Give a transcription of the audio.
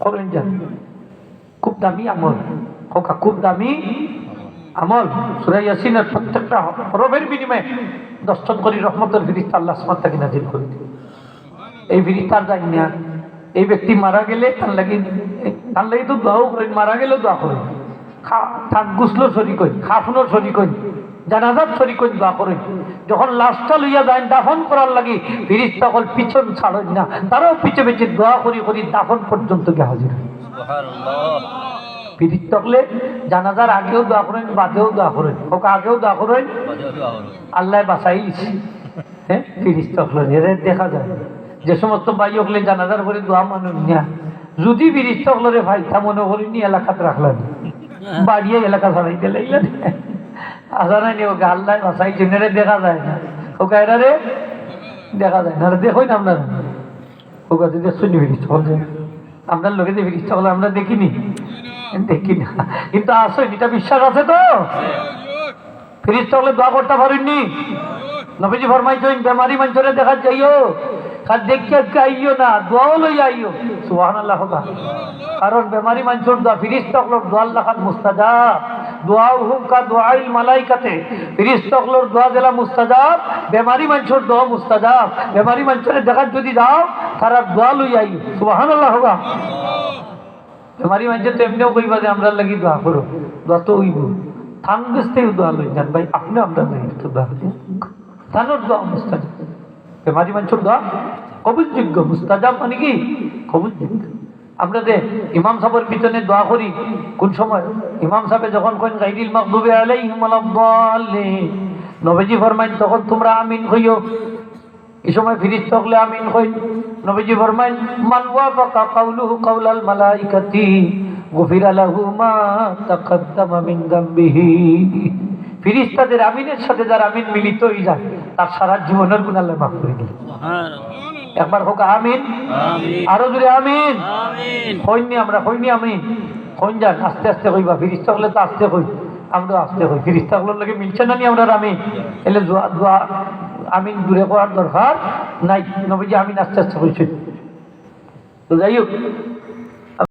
করেন যান, খুব দামি আমল, হোকা খুব দামি আমল। সূরা ইয়াসিনের প্রত্যেকটা হরফের বিনিময়ে 10 কোটি রহমতের ফেরেশতা আল্লাহ আসমান থেকে নাজিল করে দিল। এই ফেরেশতার যাই না, এই ব্যক্তি মারা গেলে তার লাগি তো দোয়াও করেন, মারা গেলেও দোয়া করেন, থাক গুসলো শরীক হই, খাফনও শরীক হই, জানাজাত শরীক হই, দোয়া করেন। যখন লাশটা লইয়া যায় দাফন করার লাগি ফেরেশতা সকল পিছন ছাড়েন না, তারাও পিছে পিছে দোয়া করি করি দাফন পর্যন্ত গিয়ে হাজির হয়। ফিরিত থাকলে জানাজার আগেও দোয়া করেন, বাদেও দোয়া করেন, হোক আগেও দোয়া করেন, আল্লাহ বাঁচাইছি। হ্যাঁ, ফিরিত থাকলে দেখা যায় যে সমস্ত ভাই হলে জানাজার পরে দোয়া মানুষ না, যদি ফিরিত থাকলে ভাই তা মনে করিনি এলাকাতে রাখলেন, বাড়িয়ে এলাকা ছাড়াইতে লাগলেন, আসা নাই নি ওকে আল্লাহ বাঁচাইছেন, এরে দেখা যায় না, ওকে এরা রে দেখা যায় না, দেখোই না আপনারা, ওকে যদি শুনি ফিরিত হলে আপনার লোকে যে ফিরিত হলে আমরা দেখিনি, দেখি না, কিন্তু আসো এটা বিশ্বাস আছে তো? ফিরিস্তা হলে দোয়া করতে পারেননি? নবীজি ফরমাইছেন বেমারি মানুষরে দেখা যাইও, আর দেখে আইও না, দোয়াও লই আইও। সুবহানাল্লাহ। কারণ বেমারি মানুষের দোয়া ফিরিস্তা হলোর দোয়া আল্লাহ মুস্তাজাব, দোয়াও হুম কা দোয়াইল মালাইকাতে, ফিরিস্তা হলোর দোয়া দিলা মুস্তাজাব, বেমারি মানুষের দোয়া মুস্তাজাব। বেমারি মানুষরে দেখা যদি যাও তারা দোয়া লই আইও। সুবহানাল্লাহ। বেমারি মানুষের তো এমনিও কইবা যে আমরা লাগি দোয়া করো, দোয়া তো হইব, থান বেসতেও দোয়া লই যান ভাই, আপনি আমরা লাগি একটু দোয়া থানোর দোয়া মুস্তাজাব। বেমারি মানুষের দোয়া কবুলযোগ্য, মুস্তাজাব মানে কি কবুলযোগ্য। আমরা যে ইমাম সাহেবের পিছনে দোয়া করি কোন সময়? ইমাম সাহেব যখন কইন গায়রিল মাগদুবি আলাইহিম ওয়ালাদ-দাল্লিন, নবীজি ফরমাইন তখন তোমরা আমিন কইও। এই সময় ফিরিস্তা হলে আমিন কইন। নবীজি ফরমাইন মান ওয়াফাকা কাউলুহু কাউলাল মালাইকাতি গুফিরা লাহু মা তাকাদ্দামা মিন যামবিহি। ফিরিস্তাদের আমিনের সাথে যার আমিন মিলিত হয়ে যায় তার সারা জীবনের গুনাহ আল্লাহ মাফ করে দিলেন। একবার হোক আমিন, আরো জোরে আমিন। হইনি আমরা হইনি আমিন হইন যান, আস্তে আস্তে কইবা। ফিরিস্তা হলে তো আস্তে কই, আমরা আস্তে কই। ফিরিস্তা গুলোর লাগে মিলছে না নি আমরা আমিন, এলে দোয়া আমিন দূরে করার দরকার নাই। নবীজি আমিন আস্তে আস্তে কইছেন। তো যাই হোক,